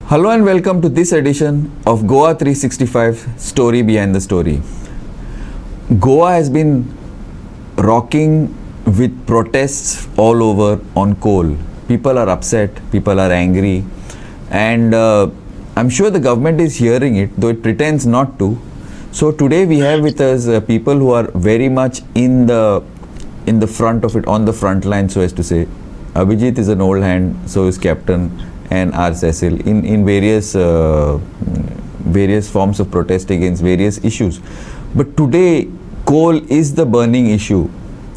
Hello and welcome to this edition of Goa 365 Story Behind the Story. Goa has been rocking with protests all over on coal. People are upset, people are angry, and I'm sure the government is hearing it, though it pretends not to. So today we have with us people who are very much in the front of it, on the front line, so as to say. Abhijit is an old hand, so is Captain and R. Cecil in various forms of protest against various issues. But today, coal is the burning issue.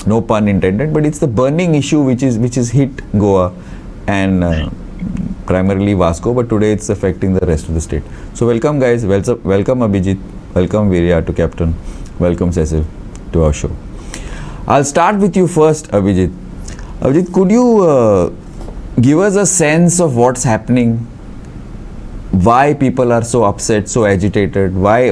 No pun intended, but it's the burning issue which is hit Goa and primarily Vasco. But today it's affecting the rest of the state. So welcome, guys. Welcome Abhijit. Welcome Virya to Captain. Welcome Cecil to our show. I'll start with you first, Abhijit. Abhijit, could you give us a sense of what's happening? Why people are so upset, so agitated? Why?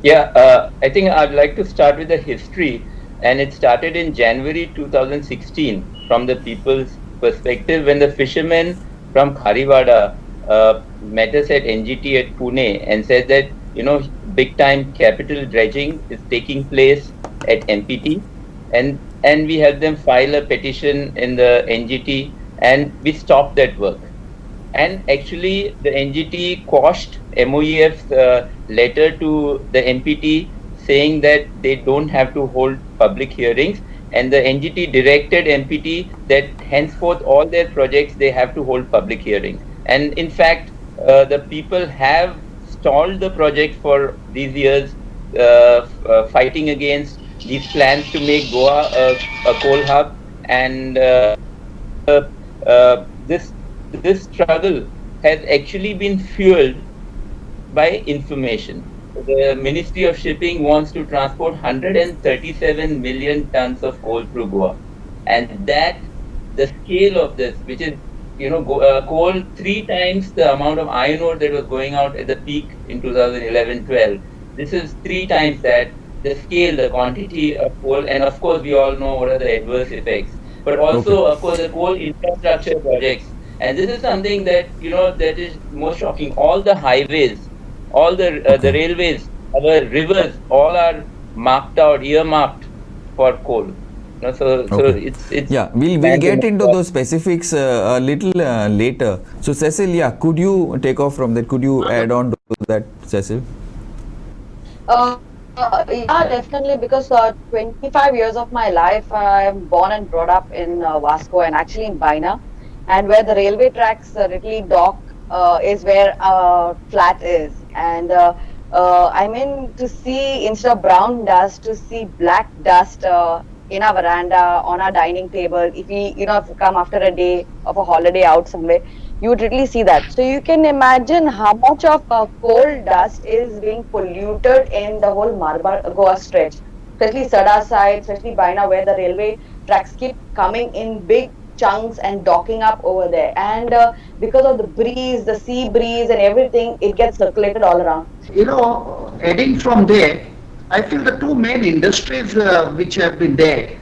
Yeah, I think I'd like to start with the history, and it started in January 2016 from the people's perspective when the fishermen from Kharivada met us at NGT at Pune and said that, big time capital dredging is taking place at MPT, and we had them file a petition in the NGT, and we stopped that work. And actually, the NGT quashed MOEF's letter to the MPT saying that they don't have to hold public hearings, and the NGT directed MPT that henceforth all their projects they have to hold public hearings. And in fact, the people have stalled the project for these years, fighting against these plans to make Goa a coal hub, and this struggle has actually been fueled by information. The Ministry of Shipping wants to transport 137 million tons of coal through Goa, and that the scale of this, which is coal 3 times the amount of iron ore that was going out at the peak in 2011-12. This is 3 times that. The scale, the quantity of coal, and of course we all know what are the adverse effects. But also, of course, the coal infrastructure projects. And this is something that that is most shocking. All the highways, all the railways, our rivers, all are marked out, earmarked for coal. So it's yeah. We'll get into those specifics a little later. So Cecil, could you take off from that? Could you add on to that, Cecil? Yeah, definitely, because 25 years of my life, I am born and brought up in Vasco and actually in Baina, and where the railway tracks literally dock is where flat is. And I mean, to see instead of brown dust, to see black dust in our veranda, on our dining table, if we, if you come after a day of a holiday out somewhere, you would really see that. So you can imagine how much of coal dust is being polluted in the whole Marbar Goa stretch, especially Sada side, especially Baina, where the railway tracks keep coming in big chunks and docking up over there. And because of the breeze, the sea breeze and everything, it gets circulated all around. Adding from there, I feel the 2 main industries which have been there,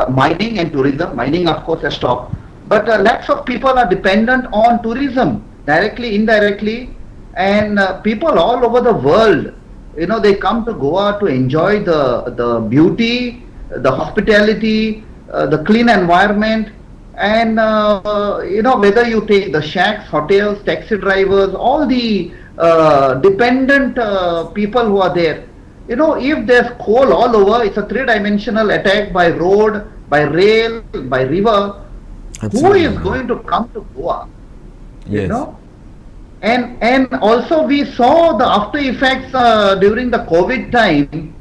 mining and tourism. Mining, of course, has stopped. But lots of people are dependent on tourism, directly, indirectly, and people all over the world, they come to Goa to enjoy the beauty, the hospitality, the clean environment, and whether you take the shacks, hotels, taxi drivers, all the dependent people who are there. If there's coal all over, it's a 3-dimensional attack by road, by rail, by river. Absolutely. Who is going to come to Goa? Yes. And also we saw the after effects during the COVID time.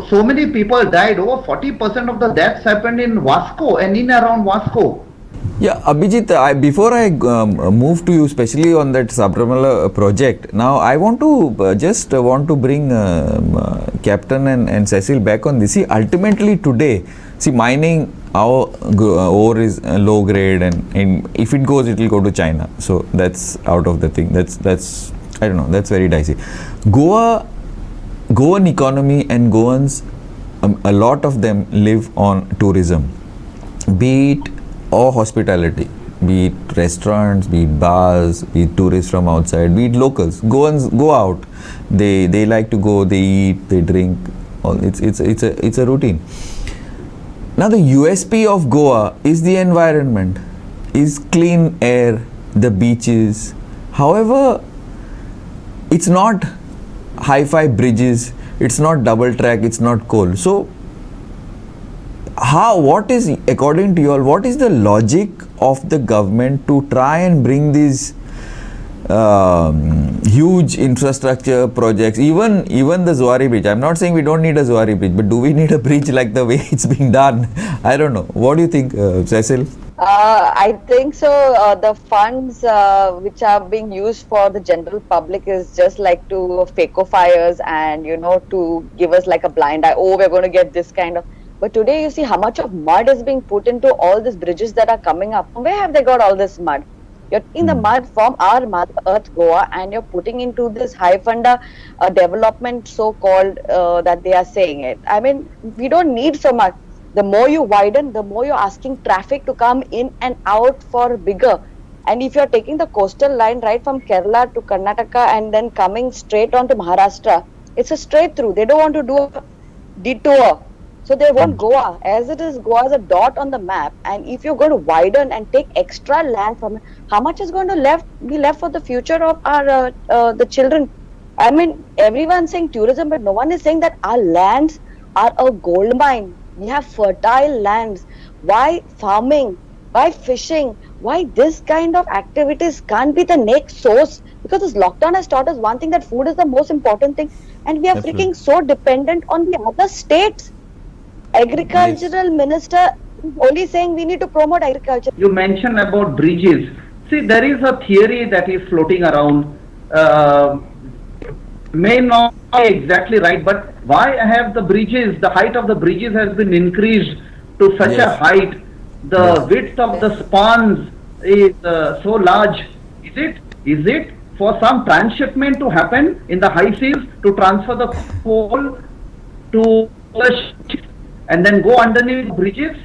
So many people died. Over 40% of the deaths happened in Vasco and in around Vasco. Yeah, Abhijit, before I move to you, especially on that Sabramala project, now I want to bring Captain and Cecil back on this. See, ultimately today, mining, our ore is low grade, and if it goes, it will go to China. So that's out of the thing. That's I don't know. That's very dicey. Goan economy and Goans, a lot of them live on tourism, be it or hospitality, be it restaurants, be it bars, be it tourists from outside, be it locals. Goans go out. They like to go. They eat. They drink. It's a routine. Now the USP of Goa is the environment, is clean air, the beaches. However, it's not hi-fi bridges, it's not double track, it's not coal. So what is, according to you all, what is the logic of the government to try and bring these huge infrastructure projects, even the Zuari bridge? I'm not saying we don't need a Zuari bridge, but do we need a bridge like the way it's being done? I don't know. What do you think, Cecil? I think so. The funds which are being used for the general public is just like to faco fires and, to give us like a blind eye. Oh, we're going to get this kind of. But today you see how much of mud is being put into all these bridges that are coming up. Where have they got all this mud? You're taking the mud from our Mother Earth, Goa, and you're putting into this high funda development, so-called, that they are saying it. I mean, we don't need so much. The more you widen, the more you're asking traffic to come in and out for bigger. And if you're taking the coastal line right from Kerala to Karnataka and then coming straight on to Maharashtra, it's a straight through. They don't want to do a detour. So they want Goa. As it is, Goa is a dot on the map. And if you're going to widen and take extra land from it, how much is going to be left for the future of our the children? I mean, everyone's saying tourism, but no one is saying that our lands are a gold mine. We have fertile lands. Why farming? Why fishing? Why this kind of activities can't be the next source? Because this lockdown has taught us one thing, that food is the most important thing. And we are freaking so dependent on the other states. Agricultural minister only saying we need to promote agriculture. You mentioned about bridges. See, there is a theory that is floating around. May not be exactly right, but why have the bridges, the height of the bridges has been increased to such a height? The width of the spans is so large. Is it for some transshipment to happen in the high seas to transfer the coal to the ships and then go underneath bridges?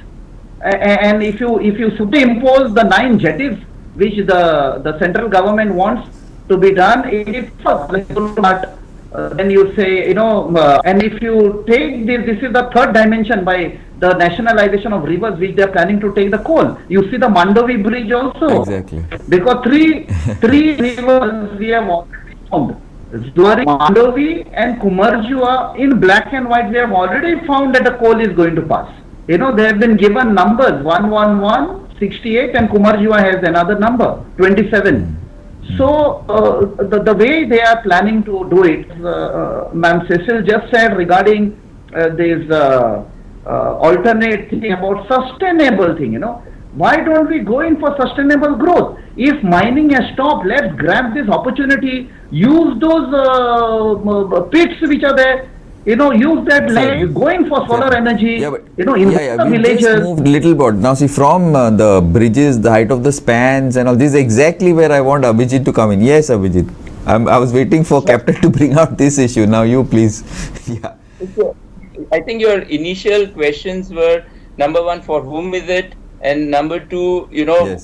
And if you superimpose the 9 jetties which the central government wants to be done, then you say, and if you take this is the third dimension by the nationalization of rivers which they are planning to take the coal. You see the Mandovi bridge also. Exactly. Because three rivers we have already found. Zuari, Mandovi and Kumarjua in black and white we have already found that the coal is going to pass. They have been given numbers 111, 68 and Kumarjua has another number 27. So the way they are planning to do it, Ma'am Cecil just said regarding this alternate thing about sustainable thing, why don't we go in for sustainable growth? If mining has stopped, let's grab this opportunity, use those pits which are there, use that land, going for solar energy, in the we villages. just moved little bit. Now see, from the bridges, the height of the spans and all, this is exactly where I want Abhijit to come in. Yes, Abhijit. I was waiting for Captain to bring out this issue. Now you please. I think your initial questions were, number one, for whom is it? And number two,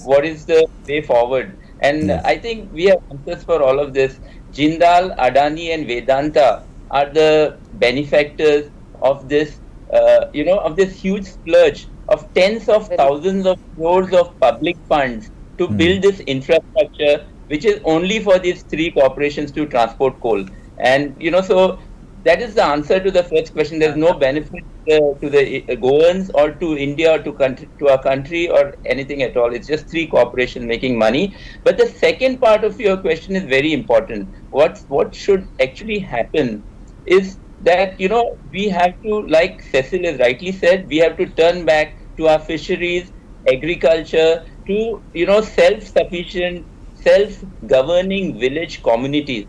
what is the way forward? And I think we have answers for all of this. Jindal, Adani and Vedanta are the benefactors of this, of this huge splurge of tens of thousands of crores of public funds to build this infrastructure, which is only for these 3 corporations to transport coal. And, so that is the answer to the first question. There's no benefit to the Goans or to India or to our country or anything at all. It's just 3 corporations making money. But the second part of your question is very important. What should actually happen is that, we have to, like Cecil has rightly said, we have to turn back to our fisheries, agriculture, to, self-sufficient, self-governing village communities,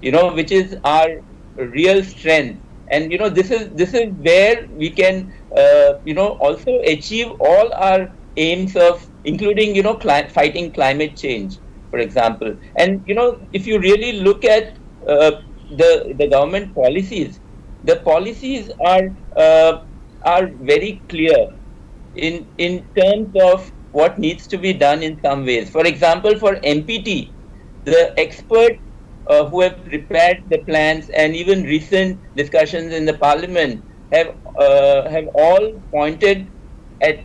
which is our real strength. And, this is where we can, also achieve all our aims of, including, fighting climate change, for example. And, if you really look at the government policies, the policies are very clear in terms of what needs to be done in some ways. For example, for MPT, the experts who have prepared the plans and even recent discussions in the parliament have all pointed at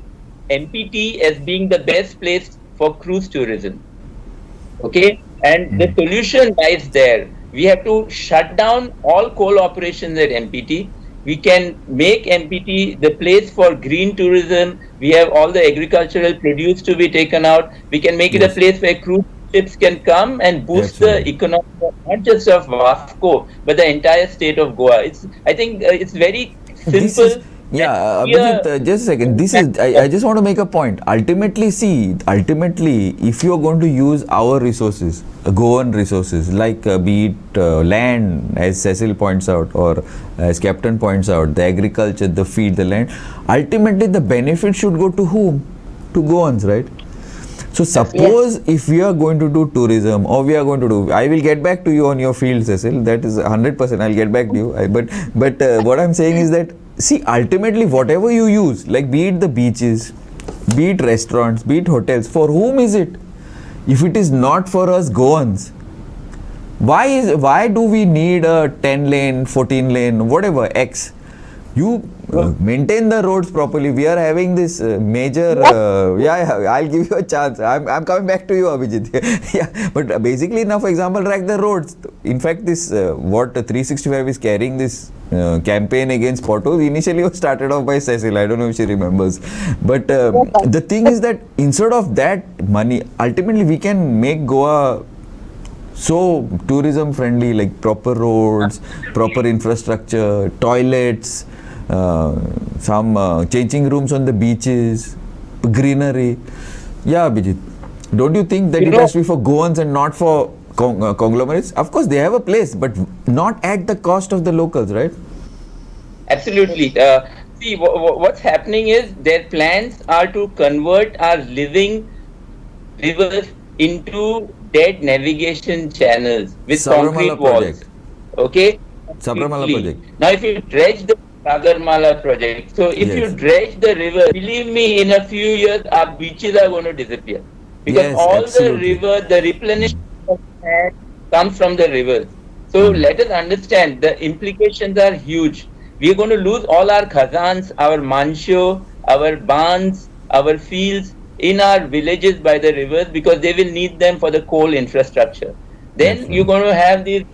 MPT as being the best place for cruise tourism. Okay, and the solution lies there. We have to shut down all coal operations at MPT. We can make MPT the place for green tourism. We have all the agricultural produce to be taken out. We can make it a Yes. place where cruise ships can come and boost Absolutely. the economy, not just of Vasco, but the entire state of Goa. I think it's very This simple. is, yeah, and Abhijit, clear. just a second. I just want to make a point. Ultimately, if you are going to use our resources, Goan resources, like be it land, as Cecil points out, or as Captain points out, the agriculture, the feed, the land, ultimately the benefit should go to whom? To Goans, right? So suppose if we are going to do tourism, or we are going to do, I will get back to you on your field, Cecil. That is 100%. I'll get back to you. But what I'm saying is that, see, ultimately whatever you use, like be it the beaches, be it restaurants, be it hotels, for whom is it? If it is not for us Goans, why do we need a 10 lane, 14 lane, whatever X? You maintain the roads properly. We are having this major. I'll give you a chance. I'm coming back to you, Abhijit. Yeah, but basically now, for example, track the roads. In fact, this what 365 is carrying this campaign against potholes. Initially, was started off by Cecil. I don't know if she remembers. But the thing is that instead of that money, ultimately we can make Goa so tourism friendly, like proper roads, proper infrastructure, toilets, some changing rooms on the beaches, greenery. Yeah, Abhijit, don't you think that it has to be for Goans and not for conglomerates? Of course, they have a place, but not at the cost of the locals, right? Absolutely. See, what's happening is their plans are to convert our living rivers into dead navigation channels with Sabarimala concrete walls. project. Okay? Sabarimala project. Now, if you dredge the Sagarmala project, so if you Yes. dredge the river, believe me, in a few years, our beaches are going to disappear. Because Yes, all absolutely. the river, the replenishment of sand comes from the rivers. So let us understand the implications are huge. We are going to lose all our khazans, our mansho, our barns, our fields in our villages by the rivers because they will need them for the coal infrastructure. Then you're going to have these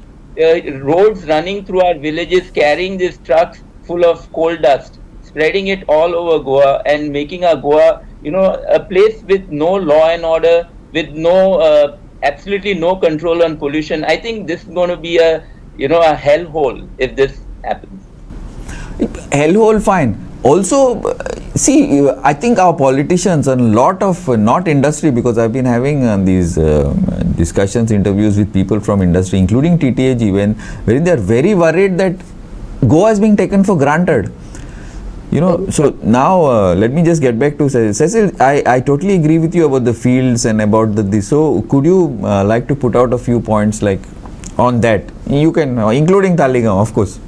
roads running through our villages carrying these trucks full of coal dust, spreading it all over Goa and making our Goa, a place with no law and order, with no absolutely no control on pollution. I think this is going to be a hellhole if this happens. Hellhole, fine. Also, see, I think our politicians and a lot of, not industry, because I've been having these discussions, interviews with people from industry, including TTAG, wherein they are very worried that Goa is being taken for granted. So now let me just get back to Cecil. Cecil, I totally agree with you about the fields and about this. So could you like to put out a few points like on that? You can, including Talegaon, of course.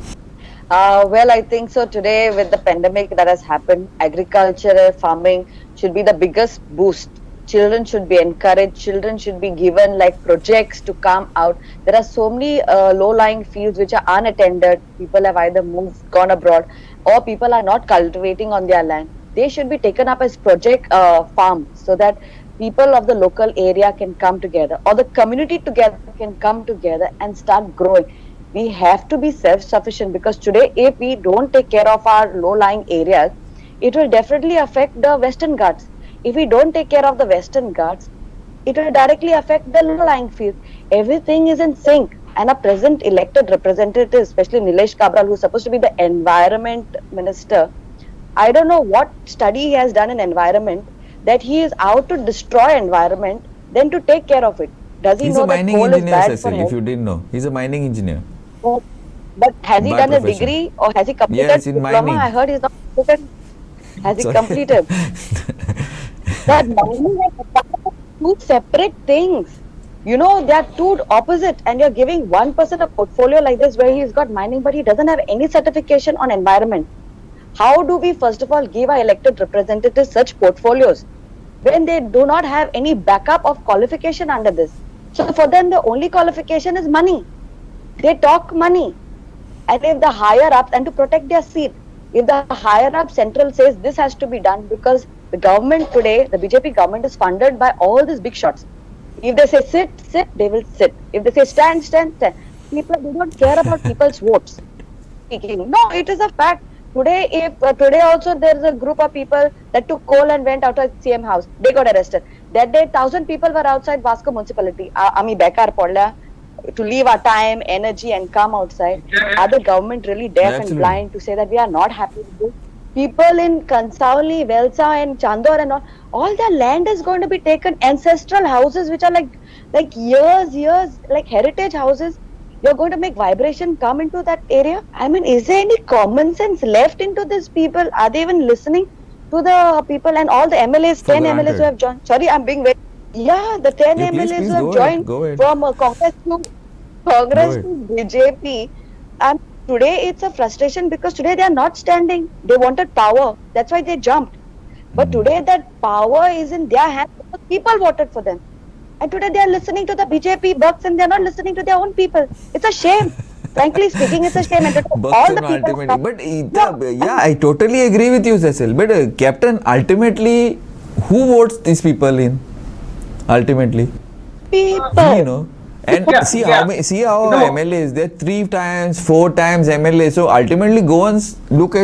Well, I think so. Today, with the pandemic that has happened, agriculture, farming should be the biggest boost. Children should be encouraged. Children should be given like projects to come out. There are so many low-lying fields which are unattended. People have either moved, gone abroad, or people are not cultivating on their land. They should be taken up as project farms so that people of the local area can come together, or the community together can come together and start growing. We have to be self-sufficient because today, if we don't take care of our low-lying areas, it will definitely affect the Western Ghats. If we don't take care of the Western Ghats, it will directly affect the low-lying fields. Everything is in sync. And our present elected representative, especially Nilesh Kabral, who's supposed to be the environment minister, I don't know what study he has done in environment, that he is out to destroy environment than to take care of it. Does he He's know a that mining coal is engineer, bad for Cecil, if health? you didn't know. He's a mining engineer. But has he By done a profession. degree or has he completed Yes, in diploma? mining. I heard he's not completed. Has he Sorry. completed? That mining and two separate things. They are two opposite, and you're giving one person a portfolio like this where he's got mining, but he doesn't have any certification on environment. How do we, first of all, give our elected representatives such portfolios? when they do not have any backup of qualification under this. So for them, the only qualification is money. They talk money. And if the higher ups, and to protect their seat, if the higher up central says this has to be done, because the government today, the BJP government is funded by all these big shots. If they say sit, they will sit. If they say stand, stand. People, they don't care about people's votes. No, it is a fact. Today, today also there is a group of people that took coal and went out of CM house. They got arrested. That day, 1,000 people were outside Vasco municipality. Ami bekar podla to leave our time, energy, and come outside. Are the government really deaf and blind to say that we are not happy with this? People in Kansauli, Velsa, and Chandor and all their land is going to be taken. Ancestral houses, which are like years, like heritage houses. You're going to make vibration come into that area? I mean, is there any common sense left into these people? Are they even listening to the people and all the MLAs, 10 MLAs who have joined? Sorry, I'm being very... Yeah, the 10 MLAs who have joined from Congress to BJP. And today it's a frustration because today they are not standing. They wanted power. That's why they jumped. But today that power is in their hands because people voted for them. And today they are listening to the BJP bucks and they are not listening to their own people. It's a shame. Frankly speaking, it's a shame. And all the people... But yeah, I totally agree with you, Cecil. But Captain, ultimately, who votes these people in? Ultimately, people. You know, and see how MLAs, they're 3 times, 4 times MLA. So ultimately, Goans looks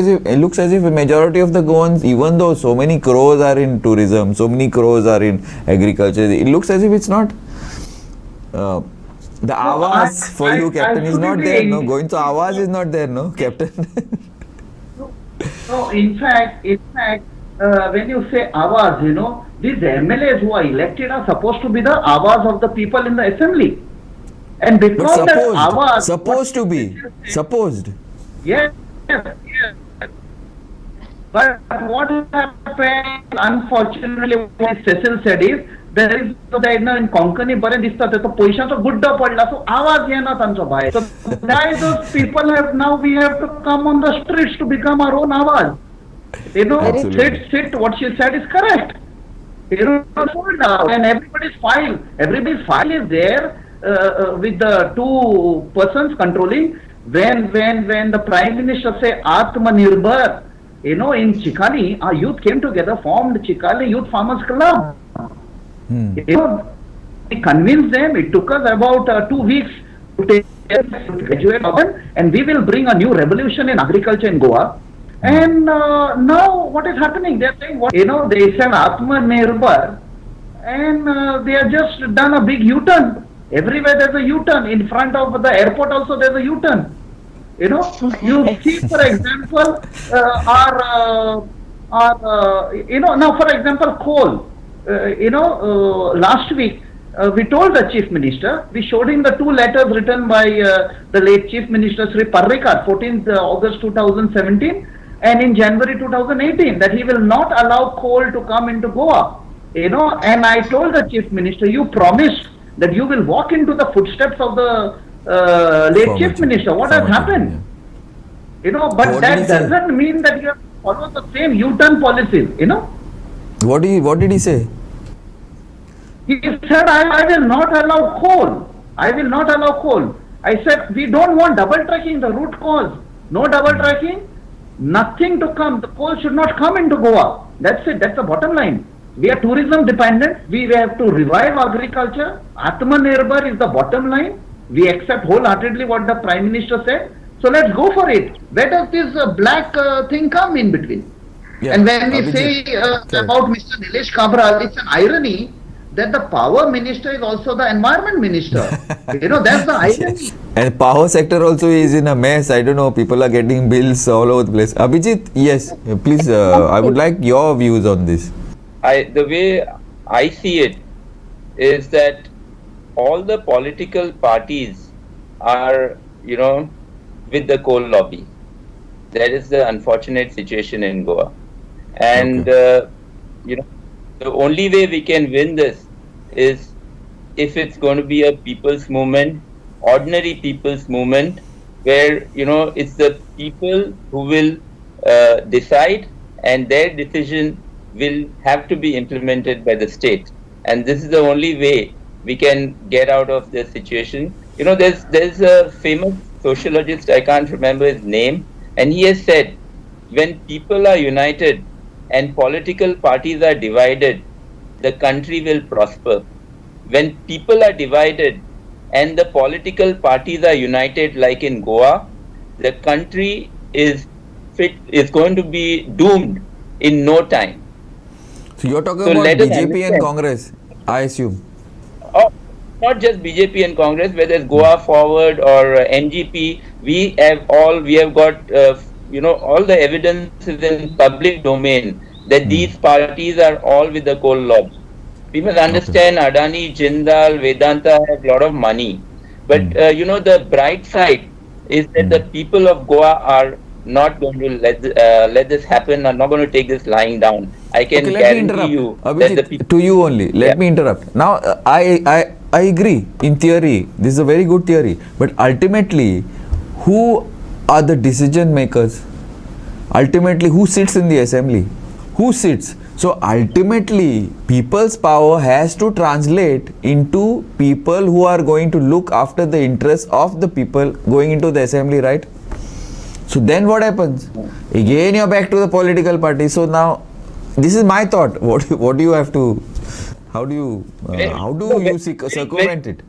as if a majority of the Goans, even though so many crores are in tourism, so many crores are in agriculture, it looks as if it's not. The Awas for you, Captain, is not there. No, going to Awas is not there. No, Captain. No, in fact, when you say Awas, you know, these MLAs who are elected are supposed to be the Awas of the people in the assembly. And because that Awas... Supposed. Yes. But what happened, unfortunately, what Cecil said is, there is in Konkani bare distat to position so gudda padla so awaz yena tancho bhai. So why those people have now we have to come on the streets to become our own awaz. You know, sit, what she said is correct. You know, and everybody's file is there with the 2 persons controlling. When the Prime Minister say Atmanirbhar, you know, in Chikali, our youth came together, formed Chikali Youth Farmers Club. You know, we convinced them. It took us about 2 weeks to take graduate, and we will bring a new revolution in agriculture in Goa. And now what is happening? They are saying, they said Atmanirbhar, and they have just done a big U-turn. Everywhere there's a U-turn. In front of the airport also there's a U-turn. You know, you see, for example, now for example, coal. Last week we told the Chief Minister, we showed him the 2 letters written by the late Chief Minister Sri Parrikar, 14th August 2017 and in January 2018, that he will not allow coal to come into Goa. You know, and I told the Chief Minister, you promised that you will walk into the footsteps of the late Chief Minister. What has happened? Yeah. You know, but that doesn't mean that you have to follow the same U-turn policies, you know. What did he say? He said, I will not allow coal. I will not allow coal. I said, we don't want double tracking, the root cause. No double tracking, nothing to come. The coal should not come into Goa. That's it. That's the bottom line. We are tourism dependent. We have to revive agriculture. Atmanirbhar is the bottom line. We accept wholeheartedly what the Prime Minister said. So let's go for it. Where does this black thing come in between? Yeah. And when we say about Mr. Nilesh Kabra, it's an irony that the power minister is also the environment minister. You know, that's the irony. And power sector also is in a mess. I don't know, people are getting bills all over the place. Abhijit, yes, please, I would like your views on this. The way I see it is that all the political parties are, you know, with the coal lobby. That is the unfortunate situation in Goa. And, you know, the only way we can win this is if it's going to be a people's movement, ordinary people's movement, where, you know, it's the people who will decide, and their decision will have to be implemented by the state, and this is the only way we can get out of this situation. You know, there's a famous sociologist, I can't remember his name, and he has said, when people are united and political parties are divided, the country will prosper. When people are divided and the political parties are united, like in Goa, the country is going to be doomed in no time. So you're talking So about let us BJP and understand. Congress, I assume. Oh, not just BJP and Congress, whether it's Goa Forward or MGP, we have got all the evidence is in public domain that these parties are all with the coal lobby. We must understand Adani, Jindal, Vedanta have a lot of money, but the bright side is that the people of Goa are not going to let this happen. Are not going to take this lying down. I can Okay, let me guarantee interrupt. you that the Abhijit, people. to you only. Let Yeah. me interrupt. Now, I agree. In theory, this is a very good theory. But ultimately, who are the decision makers? Ultimately, who sits in the assembly? Who sits? So ultimately, people's power has to translate into people who are going to look after the interests of the people going into the assembly, right? So then what happens? Again, you're back to the political party. So now, this is my thought. What do you have to? How do you circumvent it?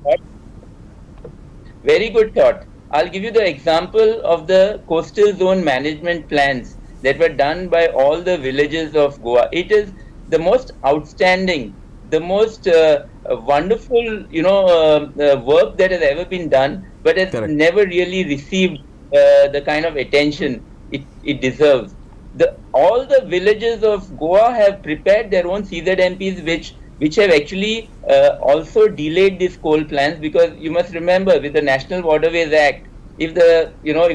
Very good thought. I'll give you the example of the coastal zone management plans that were done by all the villages of Goa. It is the most outstanding, the most wonderful, work that has ever been done, but has Correct. never really received the kind of attention it deserves. All the villages of Goa have prepared their own CZMPs, which have actually also delayed these coal plans, because you must remember, with the National Waterways Act, if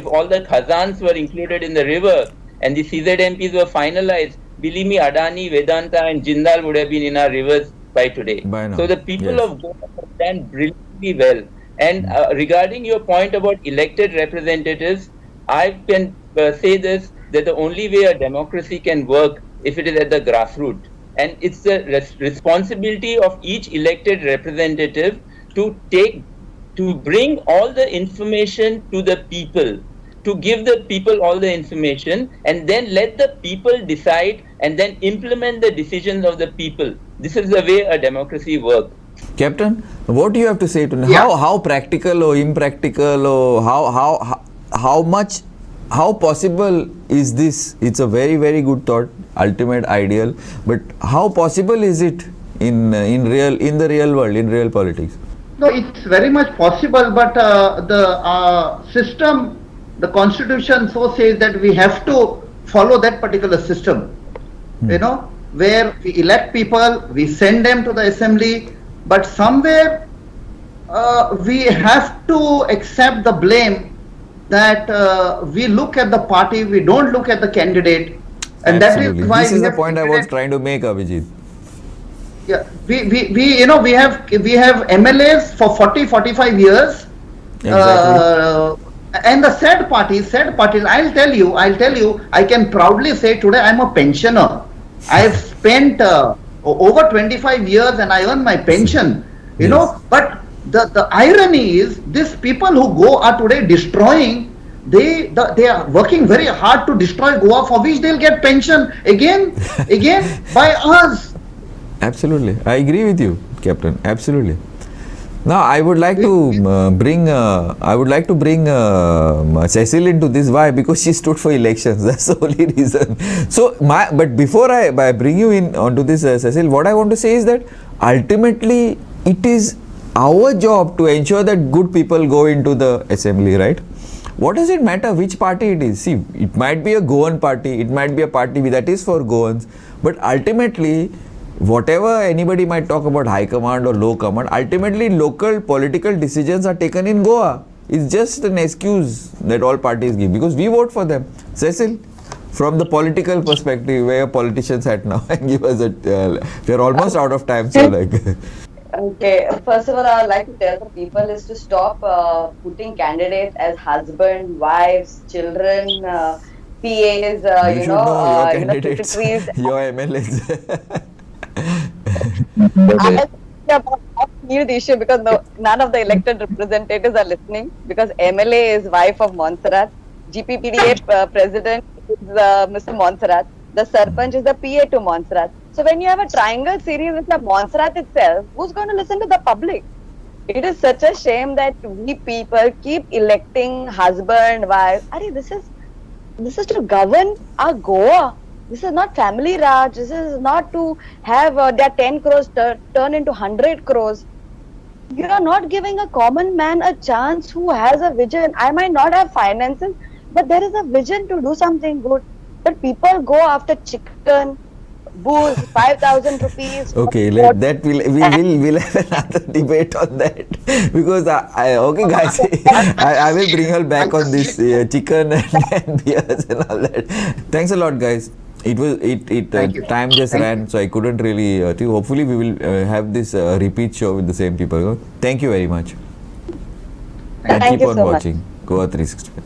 all the khazans were included in the river and the CZMPs were finalized, believe me, Adani, Vedanta and Jindal would have been in our rivers by today. By now, So the people yes. of Goa have done brilliantly well. And regarding your point about elected representatives, I can say this, that the only way a democracy can work if it is at the grassroots. And it's the responsibility of each elected representative to bring all the information to the people, to give the people all the information, and then let the people decide and then implement the decisions of the people. This is the way a democracy works. Captain, what do you have to say to Yeah. how practical or impractical, or how possible is this? It's a very, very good thought, ultimate ideal, but how possible is it in the real world, in real politics? No, it's very much possible, but the system, the constitution so says that we have to follow that particular system, where we elect people, we send them to the assembly, but somewhere we have to accept the blame that we look at the party, we don't look at the candidate, and Absolutely. that is why This we is the have point I was created- trying to make, Abhijit. Yeah, we have MLAs for 45 years. Exactly. And the sad parties, I'll tell you, I can proudly say today I'm a pensioner. I've spent over 25 years and I earn my pension, Yes. but the irony is, these people who are today destroying, they are working very hard to destroy Goa, for which they'll get pension again by us. Absolutely, I agree with you, Captain. Absolutely. Now, I would like to bring Cecil into this. Why? Because she stood for elections. That's the only reason. So, but before I bring you in onto this, Cecil, what I want to say is that ultimately it is our job to ensure that good people go into the assembly, right? What does it matter which party it is? See, it might be a Goan party, it might be a party that is for Goans, but ultimately, whatever anybody might talk about high command or low command, ultimately local political decisions are taken in Goa. It's just an excuse that all parties give because we vote for them. Cecil, from the political perspective, where politicians at now, and give us we're almost out of time, so like. Okay, first of all, I would like to tell the people is to stop putting candidates as husband, wives, children, PAs, You should know your candidates, secretaries. your MLAs. I'll say about that huge issue because none of the elected representatives are listening because MLA is wife of Montserrat, GPPDA president is Mr. Montserrat, the Sarpanch is the PA to Montserrat. So when you have a triangle series with the Montserrat itself, who's going to listen to the public? It is such a shame that we people keep electing husband, wife. Arey, this is to govern our Goa. This is not family Raj. This is not to have their 10 crores turn into 100 crores. You are not giving a common man a chance who has a vision. I might not have finances, but there is a vision to do something good. But people go after chicken, booze, 5,000 rupees. Okay, we'll have another debate on that because okay guys, I will bring her back on this chicken and beers and all that. Thanks a lot, guys. Thank you. Time just Thank ran, so I couldn't really. Hopefully, we will have this repeat show with the same people. Thank you very much. Thank And keep you on so much. watching Goa 365.